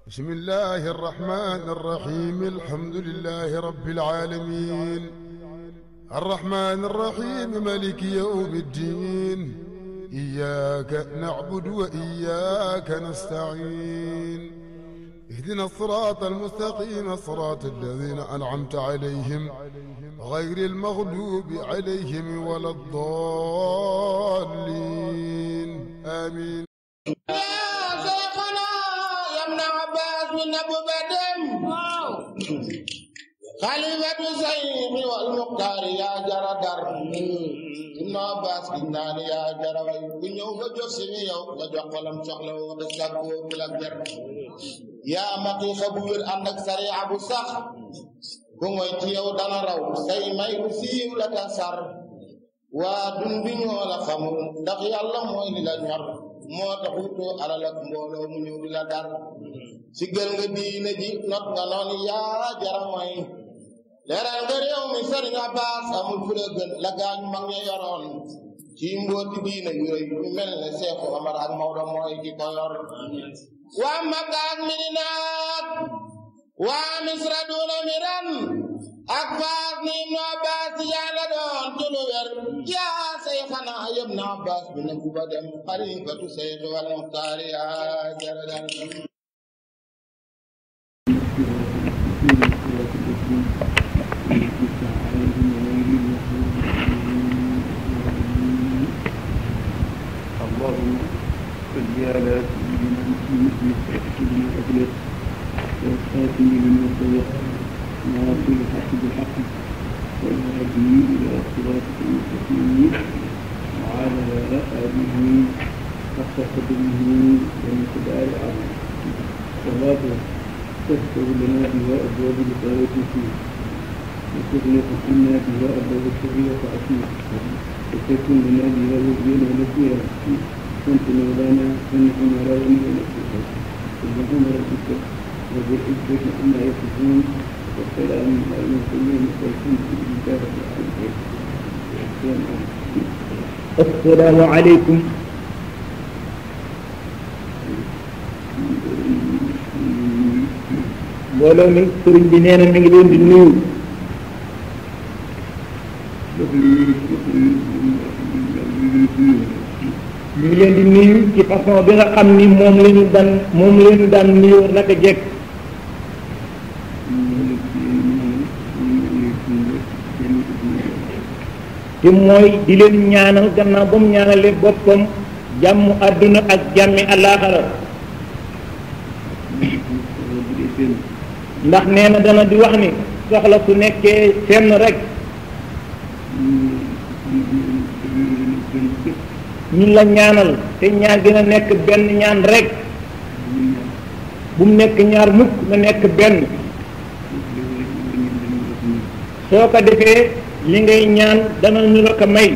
بسم الله الرحمن الرحيم الحمد لله رب العالمين الرحمن الرحيم مالك يوم الدين إياك نعبد وإياك نستعين اهدنا الصراط المستقيم صراط الذين أنعمت عليهم غير المغلوب عليهم ولا الضالين آمين. خليفة سيف والمختار يا جردر إن عباس كنان يا جروي بنيو بجوسني يو بجوك ولم شغلو بسكو بلغر يا مقي خبور أنك سريع أبو صح كموي تيو دانا رو سي ماي بسيو لتنسر ودن بنيو لخمو دقي الله موي لنور moo taxuto alal ak mbooloo mu ñëw di la dar siggal nga diine ji not nga noonu yaa jara mooy leeral nga réew mi Sëriñ Abbas amul fu la gën la gaañ mag ña yoroon ci mbooti diine yu rëy yu mel ne Seexu Omar ak Maodo mooy ki ko yor waa Makka ak Medina waa Misra duuna miran ak Faas ni Ibnu Abbas yàlla doon tulu wer yaa Seyxana Ibnu Abbas bi ne bu ba dem xalifatu Seyx wal Muxtaar yaa jaradan اللهم صل على سيدنا محمد سيدنا الأبيض والخاتم لما سبق ناصر الحق بالحق والهادي إلى صراطك المستقيم وعلى آله حق قدره ومقدار عظيم صلاة تفتح لنا بها أبواب الخيرات فيه وتغلق عنا بها أبواب الشر والتعصير وتكون لنا بها وجيل ونسيرا كنت مولانا ونحن راينا ونسيرا سبحان ربك رب العزة عما يصفون والسلام على المرسلين والحمد لله رب العالمين. السلام عليكم. mbooloo mi sëriñ bi nee na mi ngi leen di nuyu. ñu ngi leen di nuyu ci façon bi nga xam ni moom la ñu daan nuyoo naka jekk. te mooy di leen ñaanal gannaaw ba mu ñaanalee boppam jàmm àdduna ak jàmmi àllaaxara ndax nee na dana di wax ni soxla su nekkee fenn rek ñun la ñaanal te ñaan gën a nekk benn ñaan rek bu mu nekk ñaar mukk na nekk benn soo ko defee li ngay ñaan dana ñu la ko may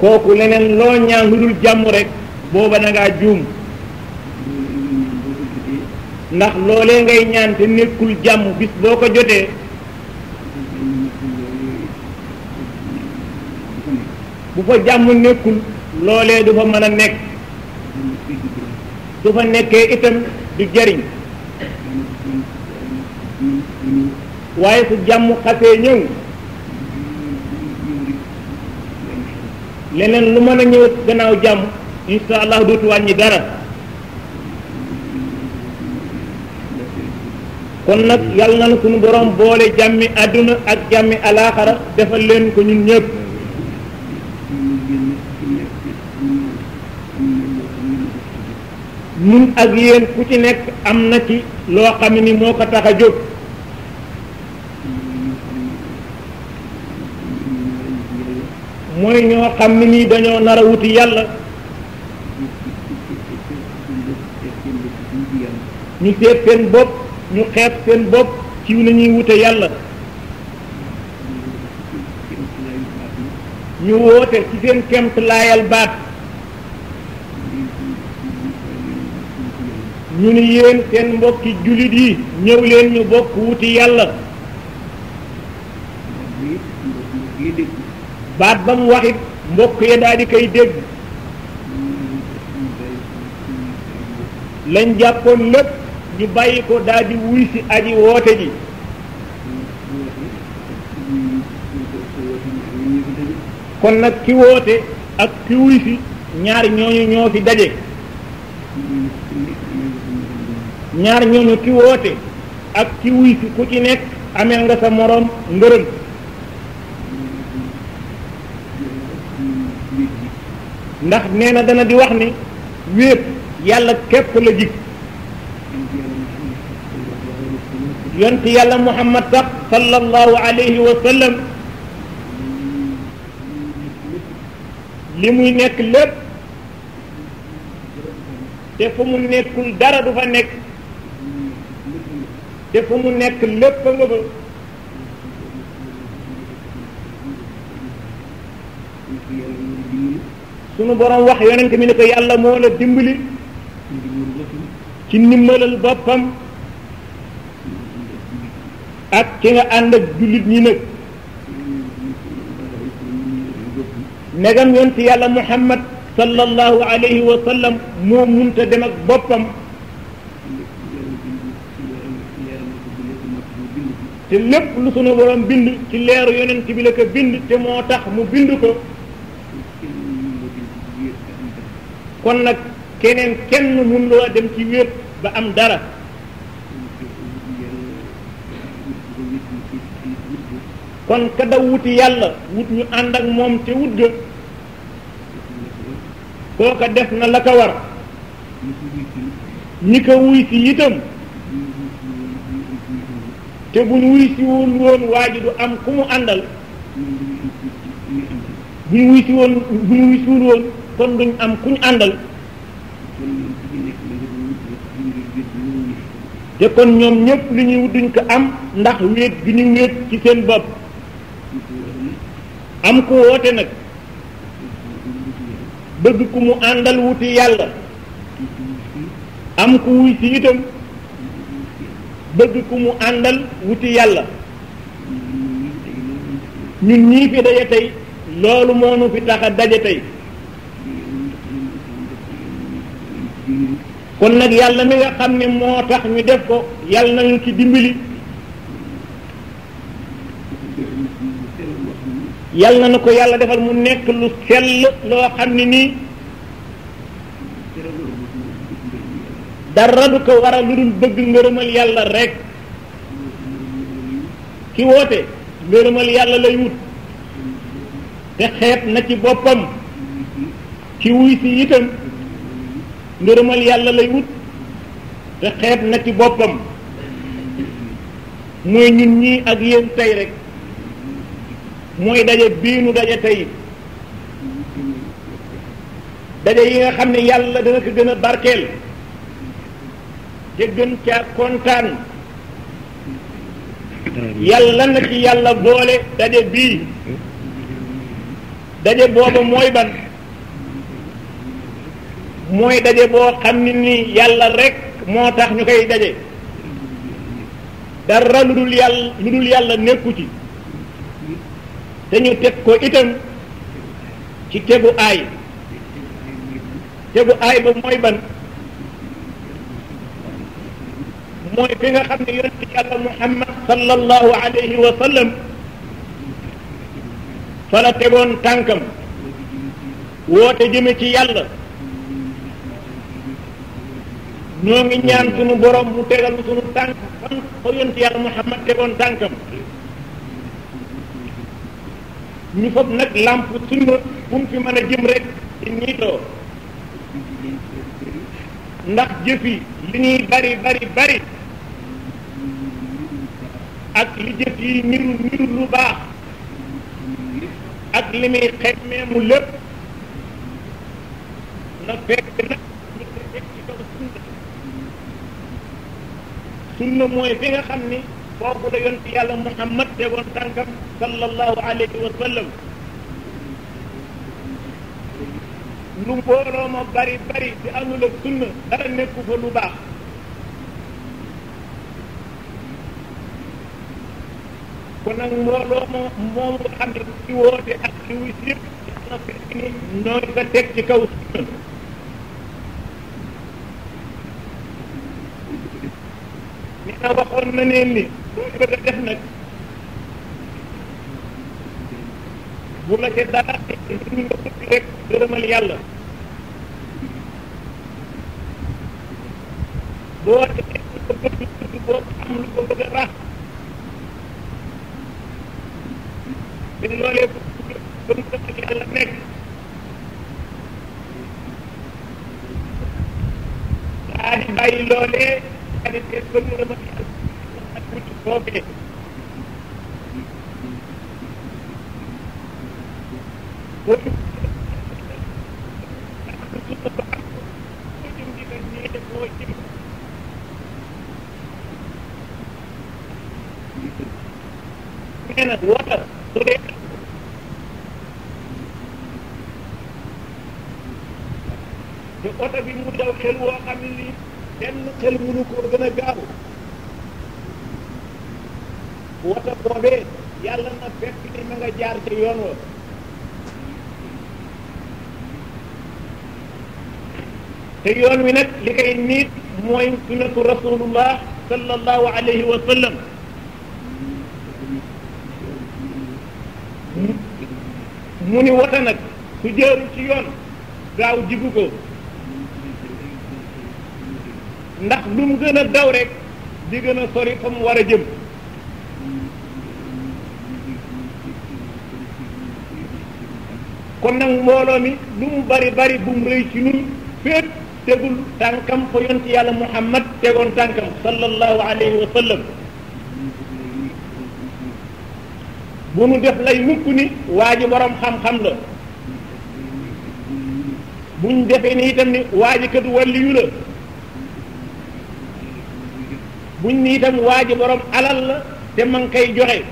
kooku leneen loo ñaan lu dul jàmm rek booba na ngaa juum ndax loolee ngay ñaan te nekkul jàmm bis boo ko jotee bu fa jàmm nekkul loolee du fa mën a nekk su fa nekkee itam du jariñ waaye su jàmm xasee ñëw leneen lu mën a ñëw gannaaw jàmm insha allah dootu wàññi dara kon nag yàlla na suñu borom boole jàmmi àdduna ak jàmmi alaaxara defal leen ko ñun ñëpp ñun ak yéen ku ci nekk am na ci loo xam ni moo ko tax a jóg mooy ñoo xam ne nii dañoo nar a wuti yàlla ñu seet seen bopp ñu xeeb seen bopp ci nañuy wute yàlla ñu woote ci seen kemt laayal baat ñu ni yéen seen mbokki jullit yi ñëw leen ñu bokk wuti yàlla baat ba mu waxit mbokk ya daal di koy dégg lañ jàppoon lépp ñu bàyyi ko daal di wuy si aji woote ji kon nag ki woote ak ki wuy si ñaar ñooñu ñoo fi daje ñaar ñooñu ki woote ak ki wuy si ku ci nekk ameel nga sa moroom ngërëm ndax nee na dana di wax ni wéet yàlla képp la jig yonti yàlla muhammad sax sallallahu alayhi wa sallam li muy nekk lépp te fu mu nekkul dara du fa nekk te fu mu nekk lépp nga fa sunu borom wax yonent mi ne ko yàlla moo la dimbali ci ndimbalal boppam ak ki nga ànd ak jullit ñi nag negam yonent yàlla muhammad sallallahu alayhi wa sallam moo munta dem ak boppam te lépp lu sunu borom bind ci leeru yonent bi la ko bind te moo tax mu bind ko kon nag keneen kenn mun loo dem ci wéet ba am dara kon ka daw wuti yàlla wut ñu ànd ak moom te wut ga kooka def na la ko war ñi ko wuy si itam te buñ wuy si woon waa ji du am ku mu àndal buñ wuy si woon kon duñ am kuñ àndal te kon ñoom ñëpp li ñuy wut duñ ko am ndax wéet gi ñu wéet ci seen bopp am ku woote nag bëgg ku mu àndal wuti yàlla am ku wuy si itam bëgg ku mu àndal wuti yàlla ñun ñii fi daje tey loolu moo nu fi tax a daje tey kon nag yàlla mi nga xam ne moo tax ñu def ko yàlla nañu ci dimbali yàlla na ko yàlla defal mu nekk lu sell loo xam ne nii dara du ko war a lu dul bëgg ngërëmal yàlla rek ki woote ngërëmal yàlla lay wut te xeet na ci boppam ki wuy si itam ngërëmal yàlla lay wut te xeet na ci boppam mooy ñun ñii ak yéen tey rek mooy daje bii nu daje tey daje yi nga xam ne yàlla dana ko gën a barkeel te gën caa kontaan yàlla na ci yàlla boole daje bii daje booba mooy ban mooy daje boo xam ne ni yàlla rek moo tax ñu koy daje dara lu dul yàlla nekku ci te ñu teg ko itam ci tegu aay ba mooy ban mooy fi nga xam ne yonent yàlla muhammad sallallahu alayhi wa sallam fa la tegoon tànkam woote jëme ci yàlla ñoo ngi ñaan sunu borom mu tegal sunu tànk fan fa yonent yàlla muhammad tegoon tànkam ñu foog nag làmp sunna fu mu fi mën a jëm rek ci niitoo ndax jëfi li ñuy bari ak li jëf yi niru lu baax ak li muy xemmeemu lépp na fekk nag ñu ko teg ci kaw sunna mooy fi nga xam ni foofu la yonent yàlla muhammad tegoon tànkam sallallahu alayhi wa sallam lu mbooloo ma bari di amul ak sunna dara nekku fa lu baax kon nag mbooloo moom nga xam ne ci woote ak ci wis yëpp na fekk ni ñooy ko teg ci kaw sunna na waxoon na neen ni lu bëgg a def nag bu la ca dara ñu nga bëgg rek gërëmal yàlla boo defee lu ko bëgg boo am lu ko bëgg a rax te loolee ba mu gërëmal yàlla nekk daa di bàyyi loolee daa di seet ba mu gërëmal yàlla ak wuti boobee boo nee na wota su dee te oto bi mu daw xel woo xam ne lii benn xel mënu koo gën a gaaw wota boobee yàlla na fekk ni ma nga jaar ca yoon wa te yoon wi nag li koy niit mooy sunnatu rasulullah sallallahu alayhi wa sallam mu ni wota nag su jëru ci yoon gaaw jigu ko ndax lu mu gën a daw rek di gën a sori fa mu war a jëm kon nag mbooloo mi lu mu bari bari bu mu rëy ci nun féet tegul tànkam fa yonent yàlla Muhammad tegoon tànkam sallallahu alayhi wa sallam bu nu def lay mukk ni waa ji borom xam-xam la buñ defee ni itam ni waa ji kat waliyu la buñ ni itam waa ji borom alal la te ma ngi koy joxe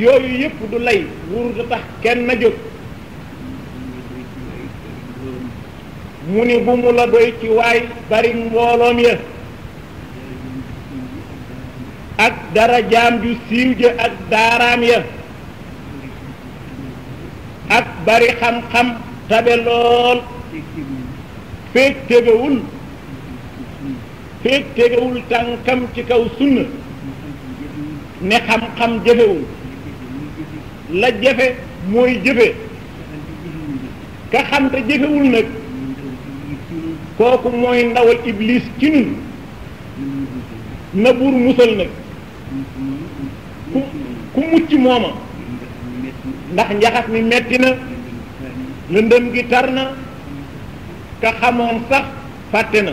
yooyu yëpp du lay wurut tax kenn na jóg mu ni bu mu la doy ci waay bari mbooloom ya ak dara jaam ju siiw ja ak daaraam ya ak bari xam-xam tabe lool feek tegewul tànkam ci kaw sunna ne xam-xam jëfewul la jafe mooy jëfe ka xam te jëfewul nag kooku mooy ndawal iblis ci nun na buur musal nag ku mucc mooma ndax njaxas mi metti na lëndëm gi tar na ka xamoon sax fàtte na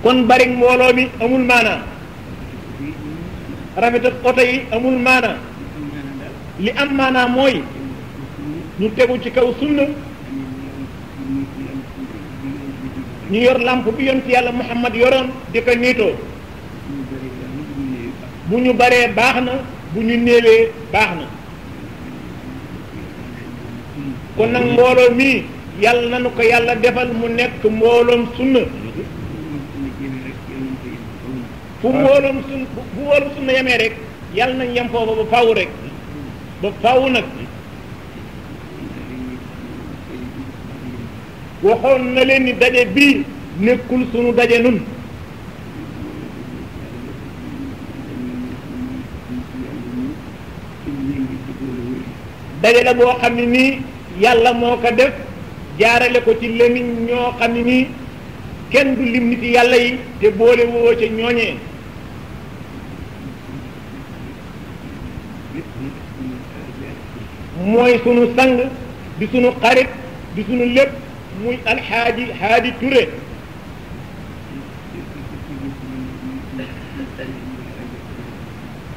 kon bari mbooloo mi amul maanaa rafet ak oto yi amul maanaa li am maanaa mooy ñu tegu ci kaw sunna ñu yor lamp bi yonent yàlla Muhammad yoroon di ko niitoo bu ñu baree baax na bu ñu néewee baax na kon nag mbooloo mii yàlla nanu ko yàlla defal mu nekk mbooloom sunna fu mbooloom sunna yemee rek yàlla nañ yem foofa ba faaw rek ba faaw nag waxoon na leen ni daje bii nekkul sunu daje nun daje la boo xam ne nii yàlla moo ko def jaarale ko ci lemiñ ñoo xam ne nii kenn du lim nit yàlla yi te boole woo ca ñooñee mooy sunu sang di sunu xarit di sunu lépp muy alxaaji Haadi Touré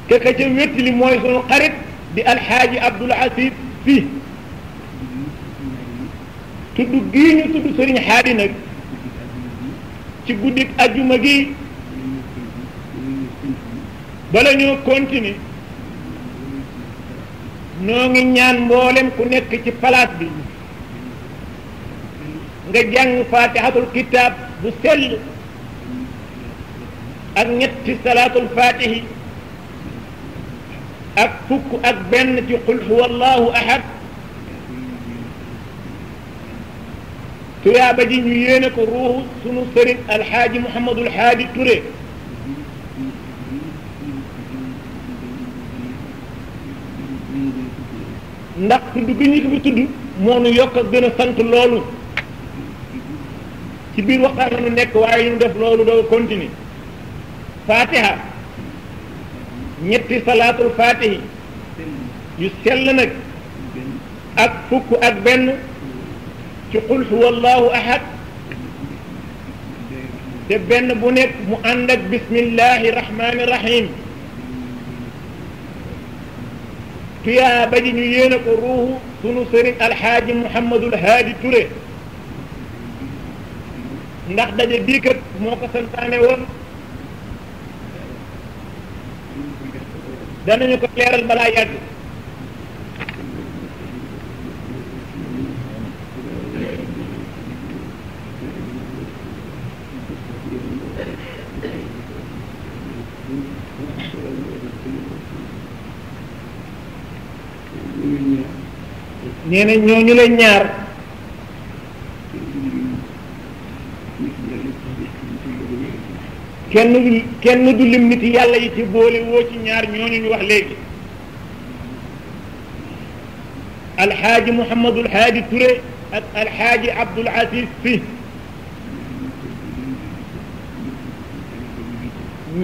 keka ca wétti li mooy sunu xarit di alxaaji Abdul Aziz Sy tudd gii ñu tudd sëriñ Haadi nag ci guddik ajjuma gi bala ñoo continuer noo ngi ñaan mboolem ku nekk ci palaat bi nga jàng fatihatul kitab bu sell ak ñetti salaatul fatihi ak fukk ak benn ci qul huwa allahu ahad tuyaaba ji ñu yéene ko ruuxu sunu sëriñ alxaaji Mouhamadul Haadi Touré ndax tudd gi ñu ko fi tudd moo nu yokk a gën a sant loolu ci biir waxtaan la nu nekk waaye ñu def loolu doo continuer fatiha ñetti salaatul fatihi yu sell nag ak fukk ak benn ci qul huwallahu ahad te benn bu nekk mu ànd ak bismillahi rahmani rahim tuyaaba ji ñu yéene ko ruuxu sunu sëriñ alxaaji Mouhamadul Haadi Touré ndax daje bii kat moo ko santaane woon danañu ko leeral balaa yàgg nee na ñooñu leen ñaar kenn du lim nit yàlla yi ci boole woo ci ñaar ñooñu ñu wax léegi alxaaji Mouhamadul Haadi Touré ak alxaaji Abdul Aziz Sy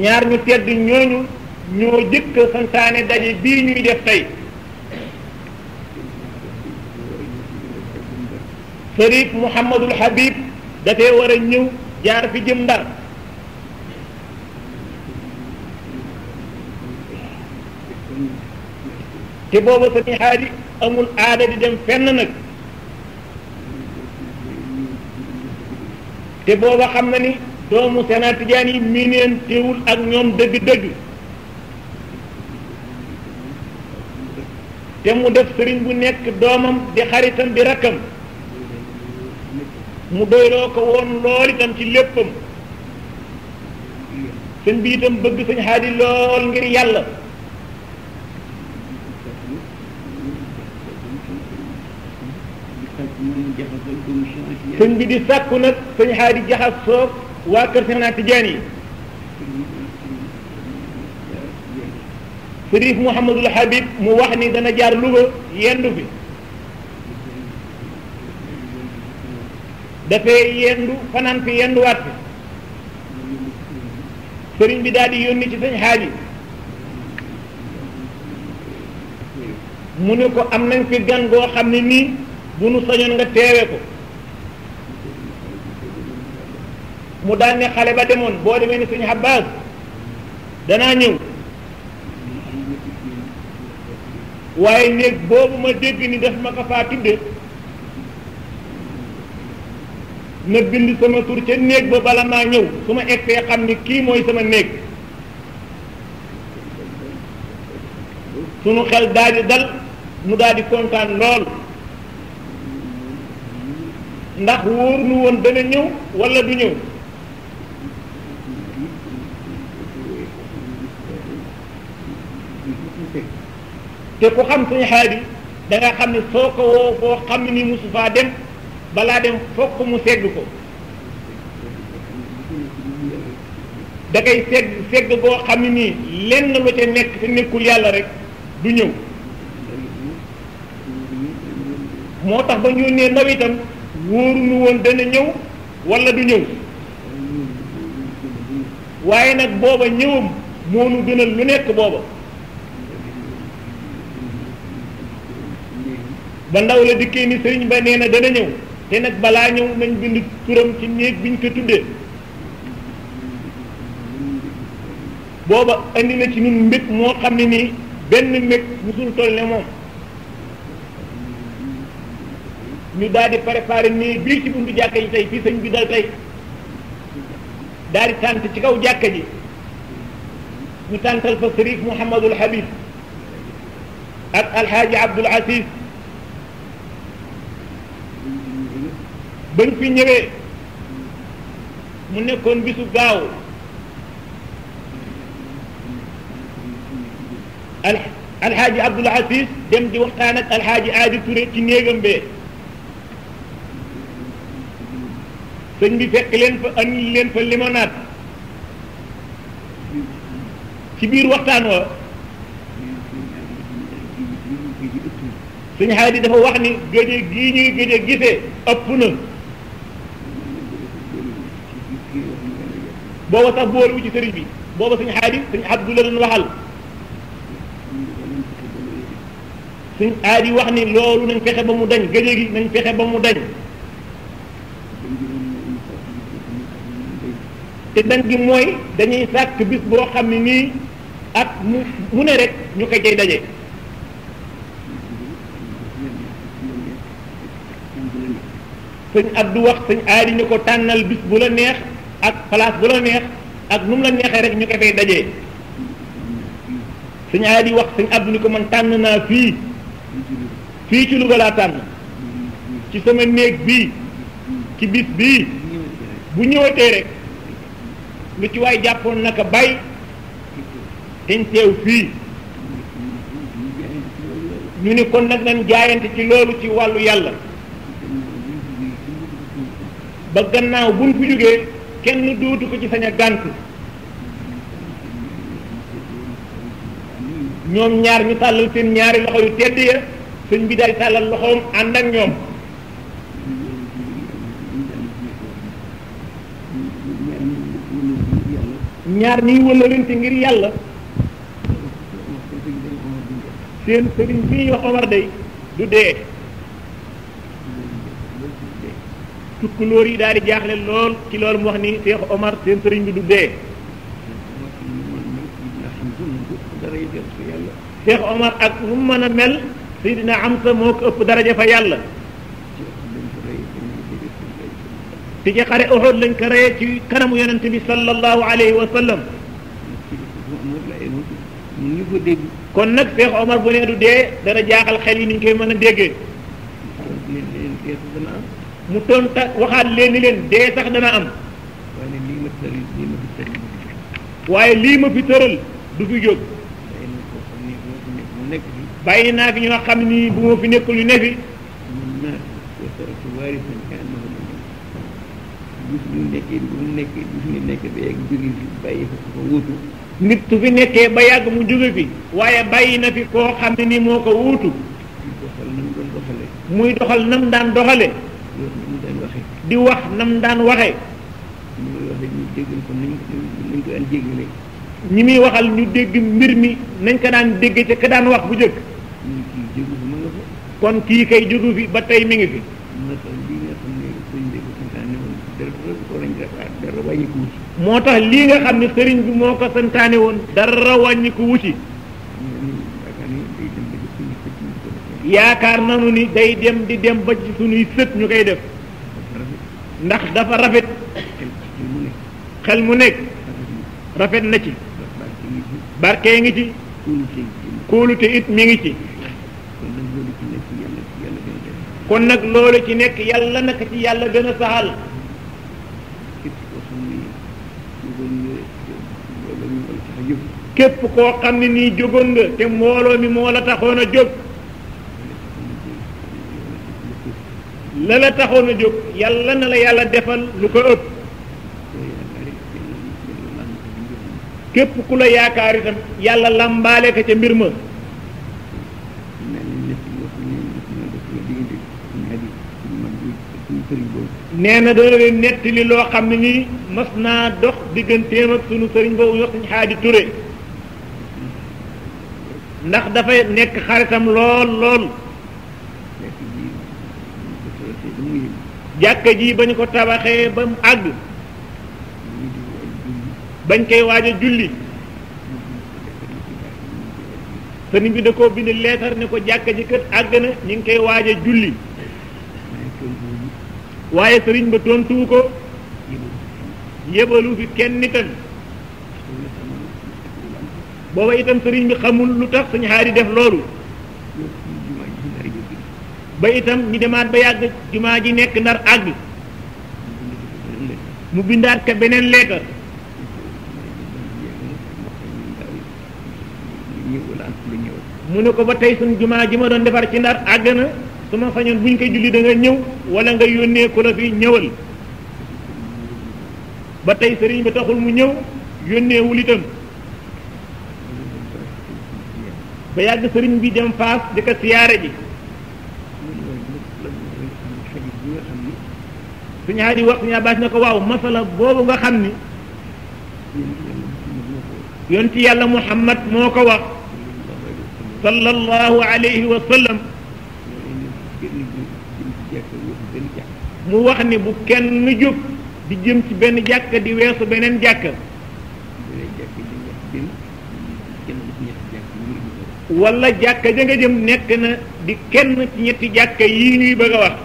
ñaar ñu tedd ñooñu ñoo jëkk santaane daje bii ñuy def tey Sërif Mouhamadul Habib dafee war a ñëw jaar fi jëm Ndar te booba Sëriñ Haadi amul aada di dem fenn nag te booba xam na ni doomu Seex Tijaan yi miineen teewul ak ñoom dëgg-dëgg te mu def sëriñ bu nekk doomam di xaritam di rakkam mu doyloo ko woon lool itam ci léppam sëñ bi itam bëgg Sëñ Haadi lool ngir yàlla sëñ bi di sàkku nag Sëñ Haadi jaxasoo waa kër Seex Tijaan yi Sërif Mouhamadul Habib mu wax ni dana jaar Louga yendu fi dafay yendu fanaan fi yenduwaat fi sëriñ bi daal di yónni ci Sëñ Haadi mu ne ko am nañ fi gan goo xam ne nii bu nu sañoon nga teewe ko mu daal ne xale ba demoon boo demee ni Sëñ Abbas danaa ñëw waaye néeg boobu ma dégg ni daf ma ko faa tudde na bind sama tur ca néeg ba bala maa ñëw su ma egsee xam ni kii mooy sama néeg sunu xel daal di dal nu daal di kontaan lool ndax wóor nu woon dana ñëw wala du ñëw te ku xam Sëñ Haadi da nga xam ne soo ko woo foo xam ne ni musu faa dem balaa dem fokk mu segg ko da koy segg goo xam ne nii lenn lu ca nekk te nekkul yàlla rek du ñëw moo tax ba ñu nee ndaw itam wóoruñu woon dana ñëw wala du ñëw waaye nag booba ñëwam moo nu gënal lu nekk booba ba ndaw la dikkee ni sëriñ ba nee na dana ñëw te nag balaa ñëw nañ bind turam ci néeg biñ ko tuddee booba andi na ci ñun mbég moo xam ne nii benn mbég musul toll ne moom ñu daal di préparé nii bii ci buntu jàkka ji tey fii sëñ bi dal tey daal di tànt ci kaw jàkka ji ñu tàntal fa Sërif Mouhamadul Habib ak alxaaji Abdul Aziz bañ fi ñëwee mu nekkoon bisu gaaw alxaaji Abdul Aziz dem di waxtaan ak alxaaji Aadi Touré ci néegam bee sëñ bi fekk leen fa andi leen fa limonade ci biir waxtaan wa sëñ Haadi dafa wax ni gëje gii ñuy gëje gisee ëpp na booba sax boole wu ci sëriñ bi booba sëñ Haadi sëñ Abdu la doon waxal sëñ Haadi wax ni loolu nañ fexe ba mu dañ gëje gi nañ fexe ba mu dañ te dañ gi mooy dañuy sàkk bis boo xam ne nii ak mu ne rek ñu ko cay daje sëñ Abdu wax sëñ Haadi ni ko tànnal bis bu la neex ak place bu la neex ak nu mu la neexee rek ñu ko fay dajee sëñ Haadi wax sëñ Abdu ni ko man tànn naa fii ci Louga laa tànn ci sama néeg bii ci bis bii bu ñëwatee rek lu ci waay jàppoon naka bay dañ teew fii ñu ni kon nag nañ jaayante ci loolu ci wàllu yàlla ba gannaaw buñ fi jógee kenn dootu ko ci sañ a gànt ñoom ñaar ñu tàllal seen ñaari loxo yu tedd ya sëñ bi daal di tàllal loxoom ànd ak ñoom ñaar ñuy wëlërante ngir yàlla seen sëriñ bi ñuy wax Omar day du dee tukkulóor yi daal di jaaxle lool ci loolu mu wax ni Cheikh Omar seen sëriñ bi du dee Cheikh Omar ak nu mu mën a mel Seydina Amsa moo ko ëpp daraja fa yàlla ci ci xare Uhud lañ ko reye ci kanamu yonent bi sallallahu alayhi wa sallam kon nag Cheikh Omar bu nee du dee dana jaaxal xel yi ni ñu koy mën a déggee mu tonta waxaat leen ni leen dee sax dana am waaye lii ma fi tëral du fi jóg bàyyi naa fi ñoo xam ni bu ma fi nekkul yu ne fi nit su fi nekkee ba yàgg mu jóge fi waaye bàyyi na fi koo xam ne ni moo ko wuutu muy doxal nam daan doxale di wax nam daan waxe ñi muy waxal ñu dégg mbir mi nañ ko daan dégg ca ka daan wax bu jëkk kon kii kay jógu fi ba tey mi ngi fi moo tax lii nga xam ne sëriñ bi moo ko santaane woon dara wàññi ko wuti yaakaar nanu ni day dem di dem ba ci sunuy sët ñu koy def ndax dafa rafet xel mu nekk rafet na ci barke ngi ci kóolute it mi ngi ci kon nag loolu ci nekk yàlla naka ci yàlla gën a saxal képp koo xam ne nii jógoon nga te mbooloo mi moo la taxoon a jóg la taxoon a jóg yàlla na la yàlla defal lu ko ëpp képp ku la yaakaar itam yàlla lambaale ko ca mbir ma nee na dana leen nettali loo xam ne nii mas naa dox digganteem ak sunu sëriñ boobu wax suñu Haadi Ture ndax dafay nekk xaritam lool lool jàkka ji bañ ko tabaxee ba mu àgg bañ koy waaj a julli sëriñ bi da koo bind leetar ne ko jàkka ji kët àgg na ñu ngi koy waaj a julli waaye sëriñ ba tontuwu ko yébalu fi kenn itam booba itam sëriñ bi xamul lu tax suñu Haadi def loolu ba itam ñu demaat ba yàgg jumaa ji nekk Ndar àgg mu bindaat ka beneen leetar mu ne ko ba tey suñ jumaa ji ma doon defar ci Ndar àgg na su ma sañoon buñ koy julli da nga ñëw wala nga yónnee ko la fi ñëwal ba tey sëriñ bi taxul mu ñëw yónneewul itam ba yàgg sëriñ bi dem Faas di ko siyaare ji suñu haadi wax suñu Abbas ne ko waaw masala boobu nga xam ni yonti yàlla Muhammad moo ko wax sallallahu alayhi wa sallam mu wax ni bu kenn jóg di jëm ci benn jàkka di weesu beneen jàkka wala jàkka ja nga jëm nekk na di kenn ci ñetti jàkka yii ñuy bëgg a wax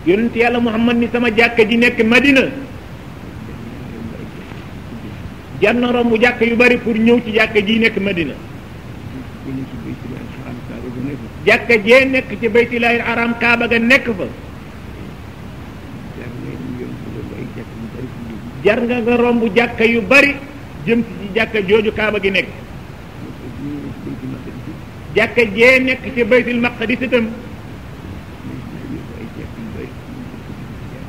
yonent yàlla Muhammad ni sama jàkka ji nekk Madina jar na romb jàkka yu bari pour ñëw ci jàkka ji nekk Madina jàkka jee nekk ci baytullaahil haram Kaaba ga nekk fa jar nga romb jàkka yu bari jëm ci jàkka jooju Kaaba gi nekk jàkka jee nekk ci baytul maqdis itam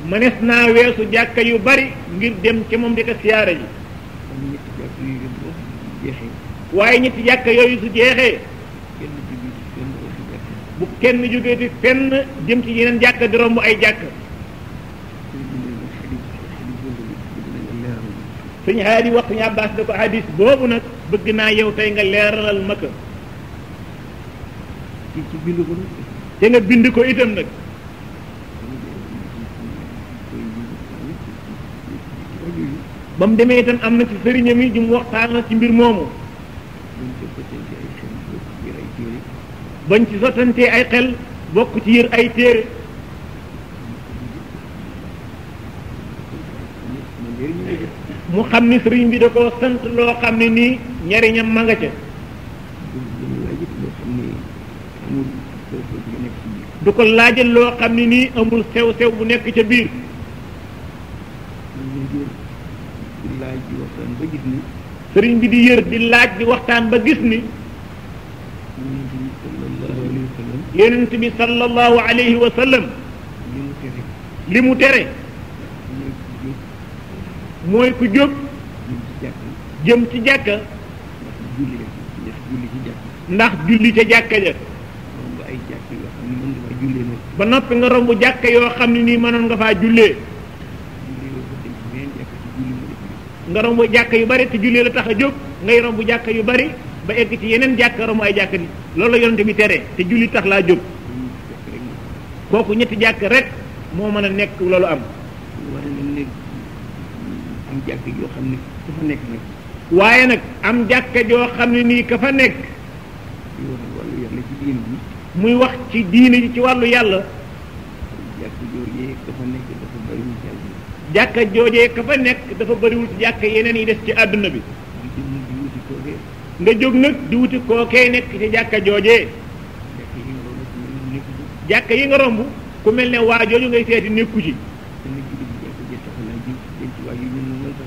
mënees naa weesu jàkka yu bari ngir dem ci moom di ko siyaare ji waaye ñetti jàkka yooyu su jeexee bu kenn jógeeti fenn jëm ci yeneen jàkka di romb ay jàkka suñu haadi wax suñu Abbas da ko hadis boobu nag bëgg naa yow tey nga leeralal ma ko te nga bind ko itam nag ba mu demee itam am na ci sëriñam yi ju mu waxtaan ci mbir moomu bañ ci sottantee ay xel bokk ci yër ay téere mu xam ni sëriñ bi da koo sant loo xam ne nii njariñam ma nga ca du ko laajal loo xam ne nii amul sew-sew bu nekk ca biir sëriñ bi di yër di laaj di waxtaan ba gis ni yonent bi sallallahu alayhi wa sallam li mu tere mooy ku jóg jëm ci jàkka ndax julli ca jàkka ja ba noppi nga romb jàkka yoo xam ne nii mënoon nga faa jullee nga romb jàkka yu bari te jullee la tax a jóg ngay romb jàkka yu bari ba egg ci yeneen jàkka romb ay jàkka ni loolu la yonent bi tere te julli tax laa jóg kooku ñetti jàkka rek moo mën a nekk loolu am jàkk joo xam ne ka fa nekk nag waaye nag am jàkka joo xam ne nii ka fa nekk wàllu yàlla ci diine bi muy wax ci diine ji ci wàllu yàlla jàkk joojee ka fa nekk dafa bariwul ci àdduna jàkka joojee ka fa nekk dafa bariwul ci jàkka yeneen yi des ci àdduna bi nga jóg nag di wuti kookee nekk ci jàkka joojee jàkka yi nga romb ku mel ne waa jooju ngay seeti nekku ci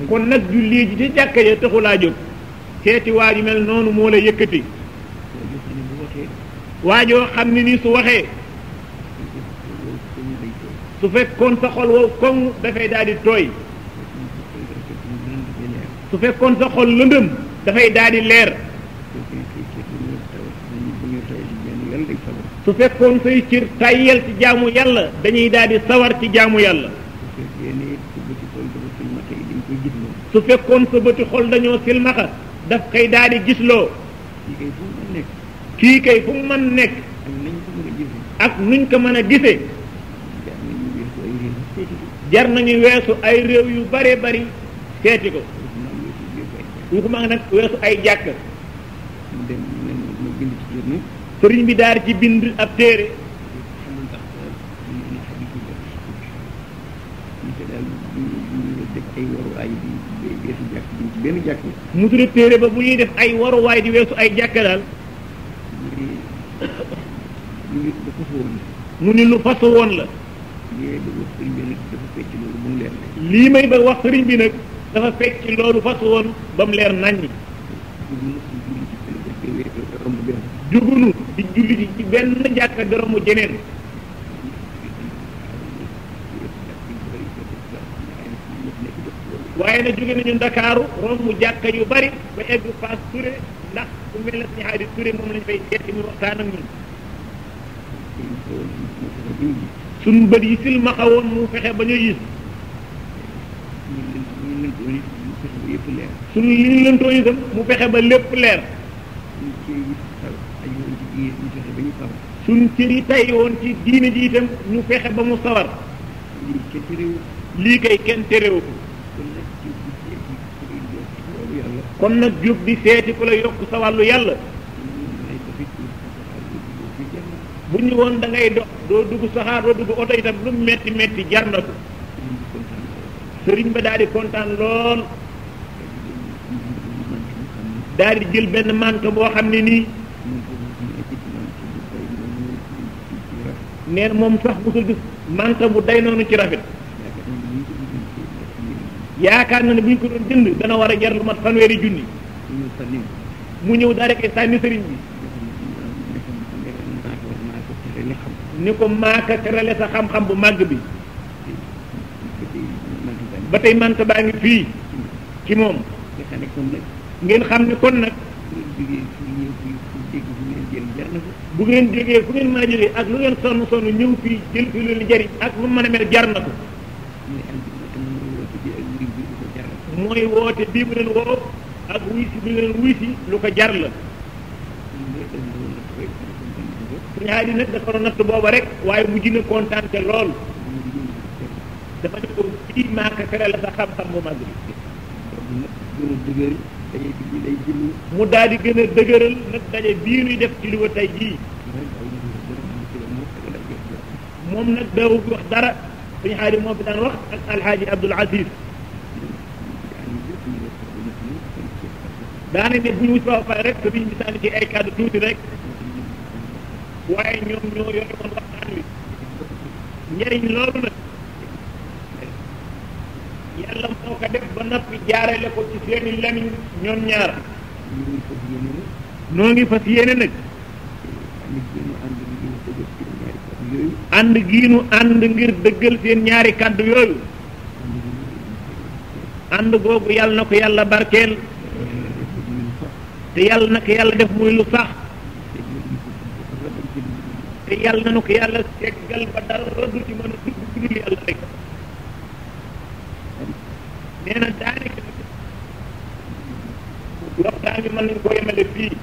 kon nag julli ji ci jàkka ja taxulaa jóg seeti waa ju mel noonu moo la yëkkati waajoo xam ne ni su waxee su fekkoon sa xol wow koŋ dafay daal di tooy su fekkoon sa xol lëndëm dafay daal di leer su fekkoon say cër tayyel ci jaamu yàlla dañuy daal di sawar ci jaamu yàlla su fekkoon sa bëti xol dañoo silmaxa daf koy daal di gisloo kii kay fu mu mën nekk ak nuñ ko mën a gisee jar nañu weesu ay réew yu bare bari seeti ko ñu ko mag nag weesu ay jàkk sëriñ bi daal ci bind ab téere mu tudde téere ba bu ñuy def ay waruwaay di weesu ay jàkka daal mu ni lu fasu woon la lii may ba wax sëriñ bi nag dafa fekk ci loolu fasu woon ba mu leer naññi jugunu di julli ci benn jàkka doromu jeneen waaye nag jóge nañu Ndakaaru romb jàkka yu bari ba egg Fass Touré ndax ku mel ne suñu Hadi Touré moom lañ fay seeti muy waxtaan ak ñun suñu bët yi silmaxa woon mu fexe ba ñu gis suñu li ñu lëntoo itam mu fexe ba lépp leer suñu cër yi tay woon ci diine ji itam ñu fexe ba mu sawar lii kay kenn terewu ko kon nag jóg di seeti ku la yokk sa wàllu yàlla bu ñu woon da ngay dox doo dugg saxaar doo dugg oto itam lu metti metti jar na ko sëriñ ba daal di kontaan lool daal di jël benn manto boo xam ne nii neen moom sax musul gis manto bu day noonu ci rafet yaakaar na ne bu ñu ko doon jënd dana war a jar lu mat 1,000 junni mu ñëw daal di koy sànni sëriñ bi ni ko maaka terale sa xam-xam bu màgg bi ba tey manta baa ngi fii ci moom ngeen xam ne kon nag bu ngeen jógee fu ngeen mën a jógee ak lu ngeen sonn sonn ñëw fii jël fi lu leen jariñ ak lu mën a mel jar na ko mooy woote bii mu leen woo ak wuy si bi leen wuy si lu ko jar la suñu Hadi nag dafa doon natt booba rek waaye mujj na kontaan te lool dafa ne ko fii maaka tere la sa xam-xam bu mag bi mu daal di gën a dëgëral nag daje bii nuy def ci Louga tey jii moom nag daawu wax dara suñu Hadi moo fi daan wax ak alxaaji Abdul Aziz daane ne bu ñu soo pare rek te biñ misaani ci ay kàddu tuuti rek waaye ñoom ñoo yore woon waxtaan wi njëriñ loolu nag yàlla moo ko def ba noppi jaarale ko ci seeni lamiñ ñoom ñaar noo ngi fas yéene nag ànd giinu ànd ngir dëggal seen ñaari kàddu yooyu ànd googu yàlla na ko yàlla barkeel te yàlla na ko yàlla def muy lu sax te yàlla na ko yàlla seggal ba dara du ci mën a dugg ku dul yàlla rek nee na daanaka waxtaan bi mën nañ ko yemale fii